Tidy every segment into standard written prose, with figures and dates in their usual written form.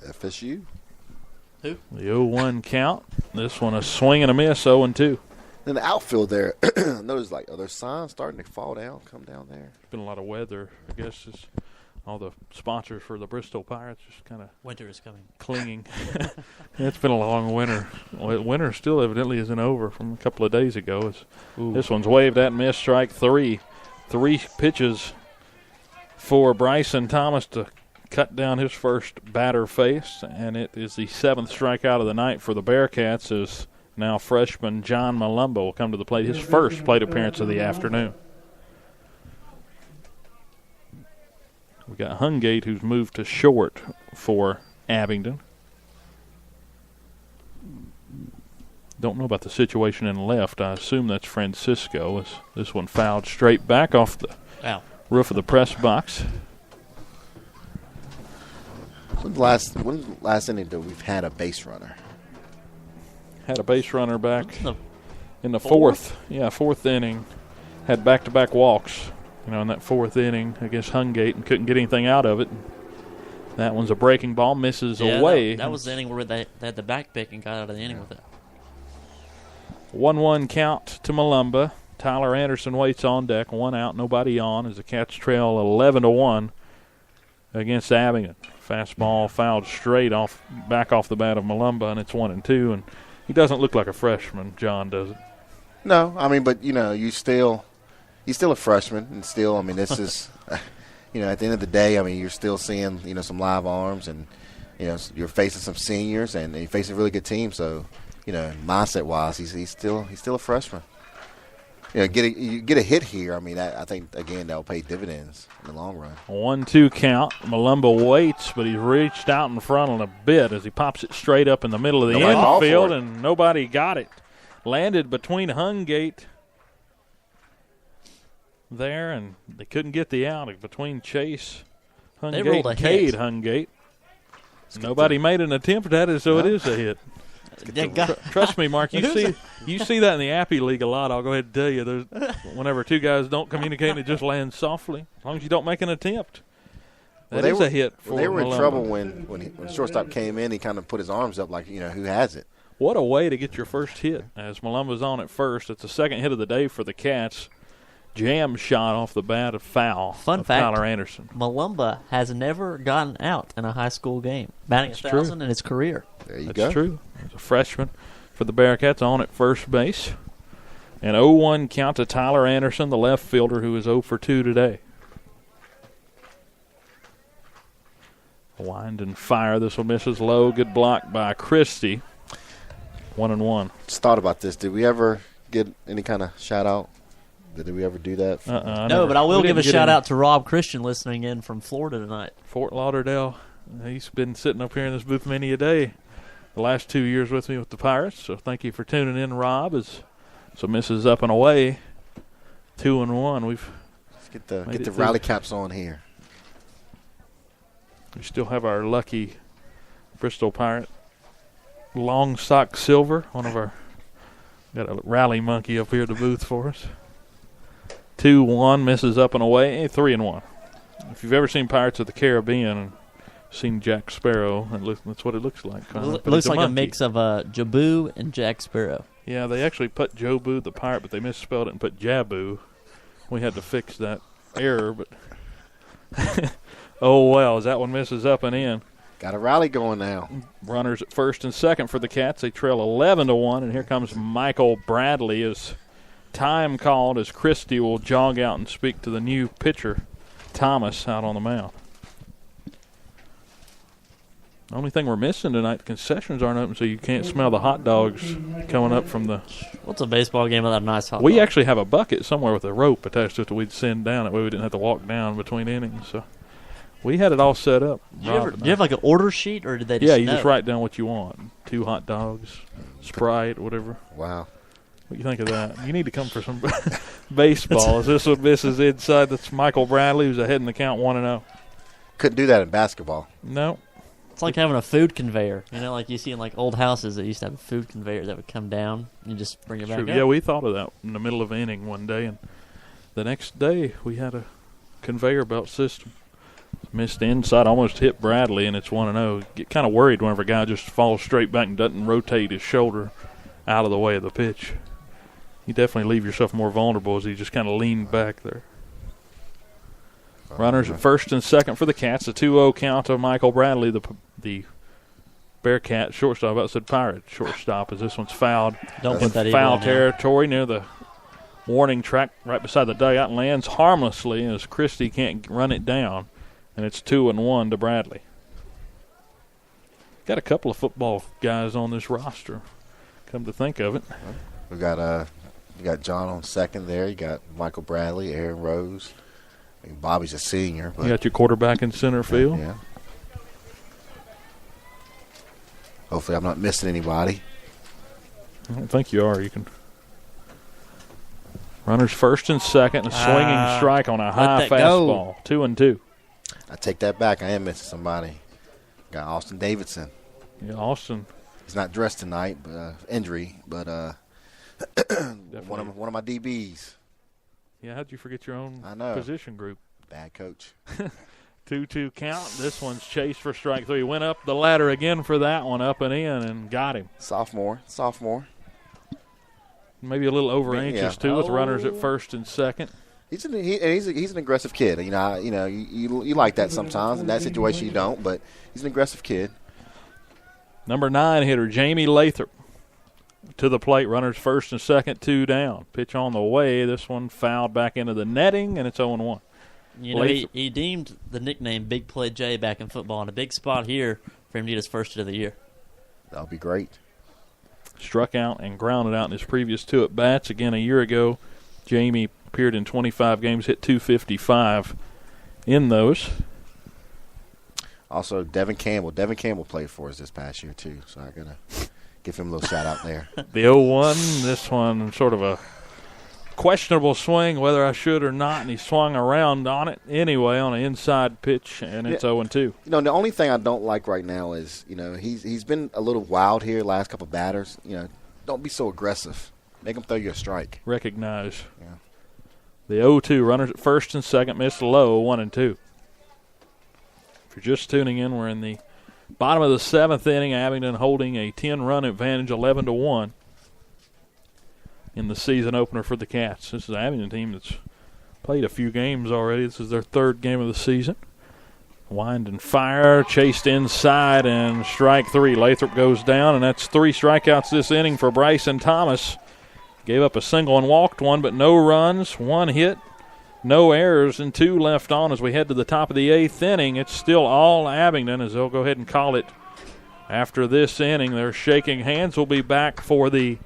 FSU. Who? The 0-1 count. This one a swing and a miss, 0-2. In the outfield there, notice like are there signs starting to fall down, come down there? Been a lot of weather. I guess it's all the sponsors for the Bristol Pirates just kind of Winter is coming. clinging. It's been a long winter. Winter still evidently isn't over from a couple of days ago. This one's waved at and missed, strike 3. 3 pitches for Bryson Thomas to cut down his first batter face, and it is the 7th strikeout of the night for the Bearcats as now freshman John Malumba will come to the plate, his first plate appearance of the afternoon. We got Hungate, who's moved to short for Abingdon. Don't know about the situation in left. I assume that's Francisco. As this one fouled straight back off the roof of the press box. When's the last inning that we've had a base runner? Had a base runner back in the fourth. Yeah, fourth inning. Had back-to-back walks, in that fourth inning against Hungate and couldn't get anything out of it. That one's a breaking ball, misses away. That was the inning where they had the back pick and got out of the inning with it. 1-1 count to Malumba. Tyler Anderson waits on deck. 1 out, nobody on as the Cats trail 11-1 against Abingdon. Fastball fouled straight back off the bat of Malumba, and it's 1-2. And he doesn't look like a freshman, John, does it? No, but he's still a freshman, and still, this is, at the end of the day, you're still seeing, some live arms, and you're facing some seniors, and you're facing a really good team. So, mindset-wise, he's still a freshman. You get a hit here. I think again that will pay dividends in the long run. 1-2 count. Malumba waits, but he's reached out in front on a bit as he pops it straight up in the middle of the infield, and nobody got it. Landed between Hungate there, and they couldn't get the out between Chase Hungate and Cade Hungate. Nobody made an attempt at it, so it is a hit. Trust me, Mark. You see that in the Appy League a lot. I'll go ahead and tell you. Whenever two guys don't communicate, it just lands softly. As long as you don't make an attempt, that is a hit. They were in trouble when shortstop came in. He kind of put his arms up like who has it. What a way to get your first hit. As Malumba's on at first, it's the second hit of the day for the Cats. Jam shot off the bat of foul. Fun fact: Tyler Anderson. Malumba has never gotten out in a high school game, batting 1,000 in his career. There you go. That's true. He's a freshman for the Bearcats on at first base. An 0-1 count to Tyler Anderson, the left fielder, who is 0 for 2 today. Wind and fire. This one misses low. Good block by Christie. 1-1. Just thought about this. Did we ever get any kind of shout-out? Did we ever do that? No, but I will give a shout-out to Rob Christian listening in from Florida tonight. Fort Lauderdale. He's been sitting up here in this booth many a day the last 2 years with me with the Pirates. So thank you for tuning in, Rob. So misses up and away. 2-1. Let's get the rally caps on here. We still have our lucky Bristol Pirate long sock silver. Got a rally monkey up here at the booth for us. 2-1, misses up and away. 3-1. If you've ever seen Pirates of the Caribbean and seen Jack Sparrow, that's what it looks like. It looks like a mix of Jabu and Jack Sparrow. Yeah, they actually put Jobu the pirate, but they misspelled it and put Jabu. We had to fix that error, but oh well, as that one misses up and in. Got a rally going now. Runners at first and second for the Cats. They trail 11-1, and here comes Michael Bradley as time called as Christie will jog out and speak to the new pitcher, Thomas, out on the mound. The only thing we're missing tonight, the concessions aren't open, so you can't smell the hot dogs coming up from the... What's a baseball game without a nice hot dog? We actually have a bucket somewhere with a rope attached to it that we'd send down. That way we didn't have to walk down between innings. So we had it all set up. Do you have like an order sheet, or did they just Yeah, you just write down what you want. 2 hot dogs, Sprite, whatever. Wow. What do you think of that? You need to come for some baseball. As this one misses inside, that's Michael Bradley, who's ahead in the count 1-0. Couldn't do that in basketball. No. It's like having a food conveyor. Like you see in like old houses that used to have a food conveyor that would come down and you just bring it back up. Yeah, we thought of that in the middle of inning one day, and the next day we had a conveyor belt system. Missed inside, almost hit Bradley, and it's 1-0. Get kind of worried whenever a guy just falls straight back and doesn't rotate his shoulder out of the way of the pitch. You definitely leave yourself more vulnerable as he just kind of leaned back there. Runners at first and second for the Cats. A 2-0 count of Michael Bradley, the Bearcat shortstop. I said Pirate shortstop, as this one's fouled. Don't put that foul territory near the warning track right beside the dugout, and lands harmlessly as Christie can't run it down. And it's 2-1 to Bradley. Got a couple of football guys on this roster, come to think of it. We got you got John on second there. You got Michael Bradley, Aaron Rose. I mean, Bobby's a senior. But you got your quarterback in center field. Yeah. Hopefully I'm not missing anybody. I don't think you are. You can. Runners first and second. A swinging strike on a high fastball. 2-2. I take that back. I am missing somebody. Got Austin Davidson. Yeah, Austin. He's not dressed tonight, but injury. But one of my DBs. Yeah, how'd you forget your own position group? Bad coach. 2-2 count. This one's chased for strike three. Went up the ladder again for that one, up and in, and got him. Sophomore. Maybe a little over anxious too, with runners at first and second. He's an aggressive kid. You like that sometimes. In that situation, you don't. But he's an aggressive kid. Number 9 hitter Jamie Lathrop to the plate. Runners first and second, 2 down. Pitch on the way. This one fouled back into the netting, and it's 0-1. You know, he deemed the nickname Big Play J back in football, and a big spot here for him to get his first hit of the year. That'll be great. Struck out and grounded out in his previous 2 at-bats. Again, a year ago, Jamie appeared in 25 games, hit .255 in those. Also, Devin Campbell. Devin Campbell played for us this past year, too, so I got to give him a little shout-out there. The 0-1, this one sort of a questionable swing, whether I should or not, and he swung around on it anyway on an inside pitch, and it's 0-2. You know, the only thing I don't like right now is, he's been a little wild here last couple of batters. Don't be so aggressive. Make him throw you a strike. Recognize. Yeah. The 0-2, runners at first and second, missed low, 1-2. If you're just tuning in, we're in the bottom of the 7th inning. Abingdon holding a 10-run advantage, 11-1 in the season opener for the Cats. This is an Abingdon team that's played a few games already. This is their 3rd game of the season. Wind and fire, chased inside, and strike 3. Lathrop goes down, and that's 3 strikeouts this inning for Bryson Thomas. Gave up a single and walked 1, but no runs, 1 hit, no errors, and 2 left on as we head to the top of the 8th inning. It's still all Abingdon, as they'll go ahead and call it after this inning. They're shaking hands. We'll be back for the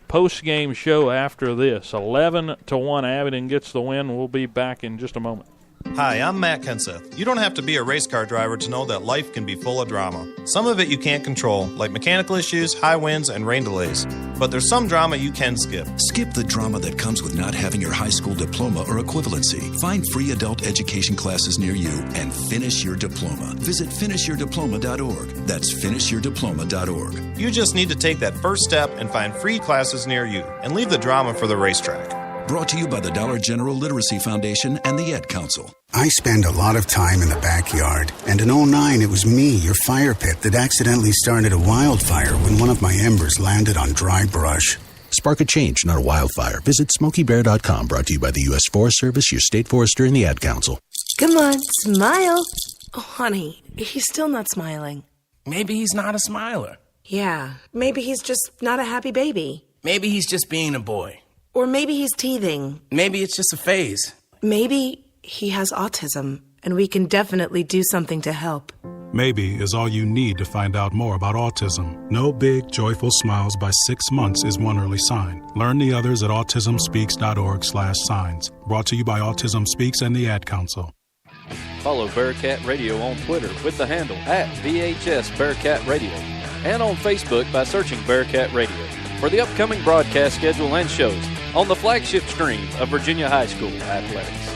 post-game show after this. 11-1, Abingdon gets the win. We'll be back in just a moment. Hi, I'm Matt Kenseth. You don't have to be a race car driver to know that life can be full of drama. Some of it you can't control, like mechanical issues, high winds, and rain delays. But there's some drama you can skip. Skip the drama that comes with not having your high school diploma or equivalency. Find free adult education classes near you and finish your diploma. Visit finishyourdiploma.org. That's finishyourdiploma.org. You just need to take that first step and find free classes near you and leave the drama for the racetrack. Brought to you by the Dollar General Literacy Foundation and the Ed Council. I spend a lot of time in the backyard, and in '09 it was me, your fire pit, that accidentally started a wildfire when one of my embers landed on dry brush. Spark a change, not a wildfire. Visit SmokeyBear.com, brought to you by the U.S. Forest Service, your state forester, and the Ad Council. Come on, smile. Oh, honey, he's still not smiling. Maybe he's not a smiler. Yeah, maybe he's just not a happy baby. Maybe he's just being a boy. Or maybe he's teething. Maybe it's just a phase. Maybe he has autism, and we can definitely do something to help. Maybe is all you need to find out more about autism. No big, joyful smiles by 6 months is one early sign. Learn the others at autismspeaks.org/signs. Brought to you by Autism Speaks and the Ad Council. Follow Bearcat Radio on Twitter with the handle @VHS Bearcat Radio and on Facebook by searching Bearcat Radio for the upcoming broadcast schedule and shows on the flagship stream of Virginia High School Athletics.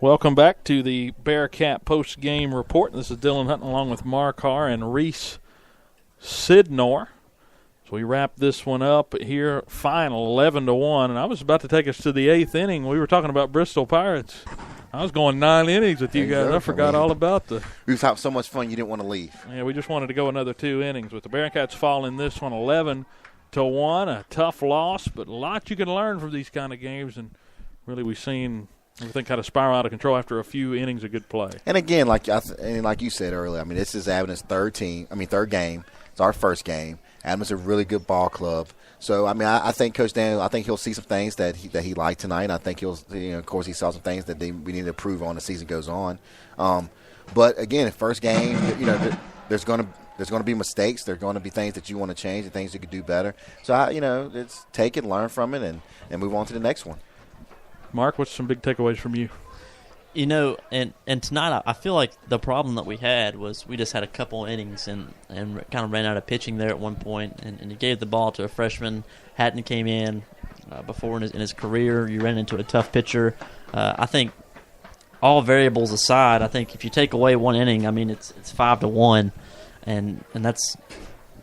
Welcome back to the Bearcat post-game report. This is Dylan Hutton along with Mark Carr and Reese Sidnor. So we wrap this one up here, final 11-1. And I was about to take us to the 8th inning. We were talking about Bristol Pirates. I was going 9 innings with you guys. I forgot all about the. We was having so much fun you didn't want to leave. Yeah, we just wanted to go another 2 innings. With the Bearcats falling this one 11-1, a tough loss, but a lot you can learn from these kind of games. And really, we've seen everything kind of spiral out of control after a few innings of good play. And again, like you said earlier, I mean, this is Abingdon's third game. It's our first game. Abingdon's a really good ball club. So, I mean, I think Coach Daniel, I think he'll see some things that he liked tonight. I think he'll, of course, he saw some things that we need to improve on as the season goes on. But, again, first game, there's going to be mistakes. There's going to be things that you want to change and things you could do better. So, it's take it, learn from it, and move on to the next one. Mark, what's some big takeaways from you? And tonight I feel like the problem that we had was we just had a couple innings and kind of ran out of pitching there at one point, and you gave the ball to a freshman. Hatton came in before in his career. You ran into a tough pitcher. I think all variables aside, I think if you take away one inning, I mean it's 5-1, and that's,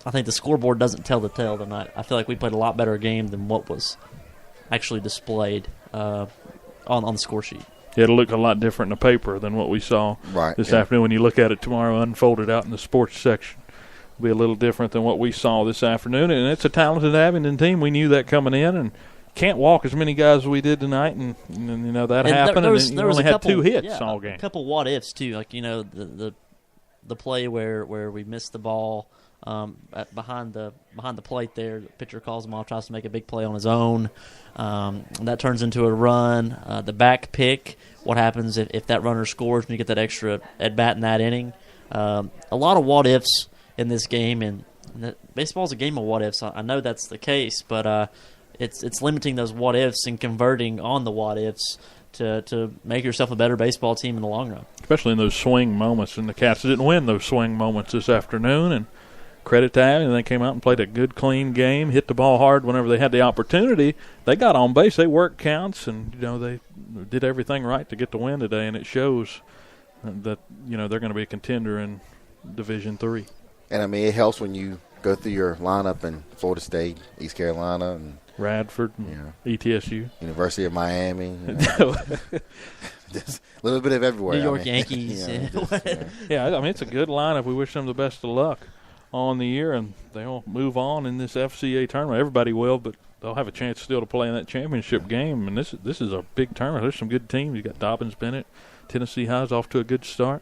I think the scoreboard doesn't tell the tale tonight. I feel like we played a lot better game than what was actually displayed on the score sheet. It'll look a lot different in the paper than what we saw this afternoon. When you look at it tomorrow, unfolded out in the sports section, it'll be a little different than what we saw this afternoon. And it's a talented Abingdon team. We knew that coming in, and can't walk as many guys as we did tonight. And that happened. And you only had 2 hits all game. A couple what ifs too, like the play where we missed the ball behind the plate there. The pitcher calls him off, tries to make a big play on his own. That turns into a run. The back pick, what happens if that runner scores and you get that extra at-bat in that inning? A lot of what-ifs in this game, and baseball's a game of what-ifs. I know that's the case, but it's limiting those what-ifs and converting on the what-ifs to make yourself a better baseball team in the long run. Especially in those swing moments, and the Cats didn't win those swing moments this afternoon, and credit to them, and they came out and played a good, clean game, hit the ball hard whenever they had the opportunity. They got on base, they worked counts, and they did everything right to get the win today, and it shows that they're going to be a contender in Division III. And I mean, it helps when you go through your lineup in Florida State, East Carolina, and Radford, and ETSU, University of Miami. Just a little bit of everywhere. New York Yankees. Yeah, I mean, it's a good lineup. We wish them the best of luck on the year, and they'll move on in this FCA tournament. Everybody will, but they'll have a chance still to play in that championship game. And this is a big tournament. There's some good teams. You got Dobbins-Bennett, Tennessee High's off to a good start,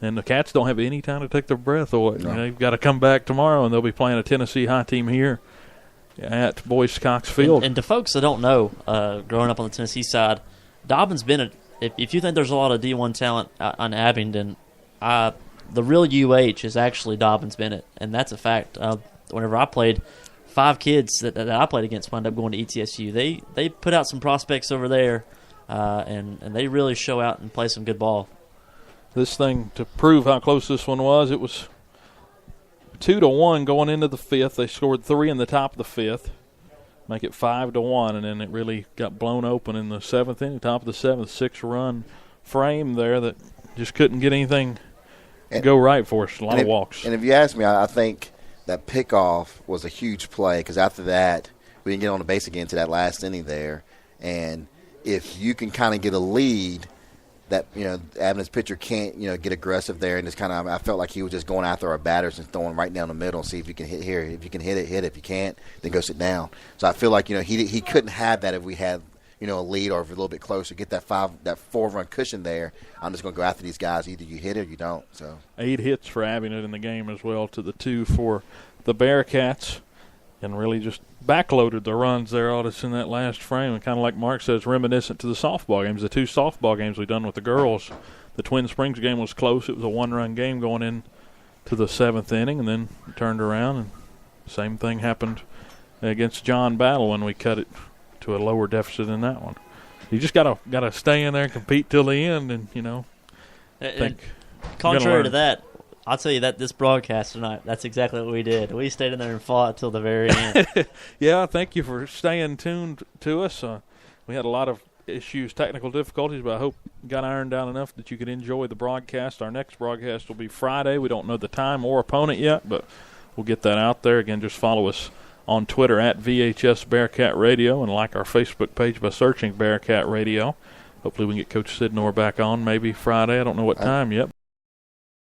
and the Cats don't have any time to take their breath away. No. They've got to come back tomorrow, and they'll be playing a Tennessee High team here at Boyce Cox Field. And to folks that don't know, growing up on the Tennessee side, Dobbins-Bennett, if you think there's a lot of D1 talent on Abingdon, the real UH is actually Dobbins-Bennett, and that's a fact. Whenever I played, 5 kids that I played against wound up going to ETSU. They put out some prospects over there, and they really show out and play some good ball. This thing, to prove how close this one was, it was 2-1 going into the 5th. They scored 3 in the top of the 5th, make it 5-1, and then it really got blown open in the 7th inning, top of the 7th, 6-run frame there that just couldn't get anything go right for us. A lot of walks. And if you ask me, I think that pickoff was a huge play, because after that, we didn't get on the base again to that last inning there. And if you can kind of get a lead, that Abingdon's pitcher can't get aggressive there, and just kind of, I felt like he was just going after our batters and throwing right down the middle and see if you can hit here. If you can hit it, hit it. If you can't, then go sit down. So I feel like he couldn't have that if we had a lead or if a little bit closer, get that 4-run cushion there. I'm just going to go after these guys. Either you hit it or you don't. So 8 hits for Abingdon in the game as well, to the 2 for the Bearcats, and really just backloaded the runs there all that's in that last frame. And kind of like Mark says, reminiscent to the softball games, the 2 softball games we've done with the girls. The Twin Springs game was close. It was a 1-run game going in to the 7th inning, and then turned around, and the same thing happened against John Battle when we cut it to a lower deficit in that one. You just gotta stay in there and compete till the end, and think. Contrary to that, I'll tell you that this broadcast tonight, that's exactly what we did. We stayed in there and fought till the very end. Yeah, thank you for staying tuned to us. We had a lot of issues, technical difficulties, but I hope you got ironed down enough that you could enjoy the broadcast. Our next broadcast will be Friday. We don't know the time or opponent yet, but we'll get that out there. Again, just follow us on Twitter at VHS Bearcat Radio, and like our Facebook page by searching Bearcat Radio. Hopefully we can get Coach Sidnor back on maybe Friday. I don't know what time yet.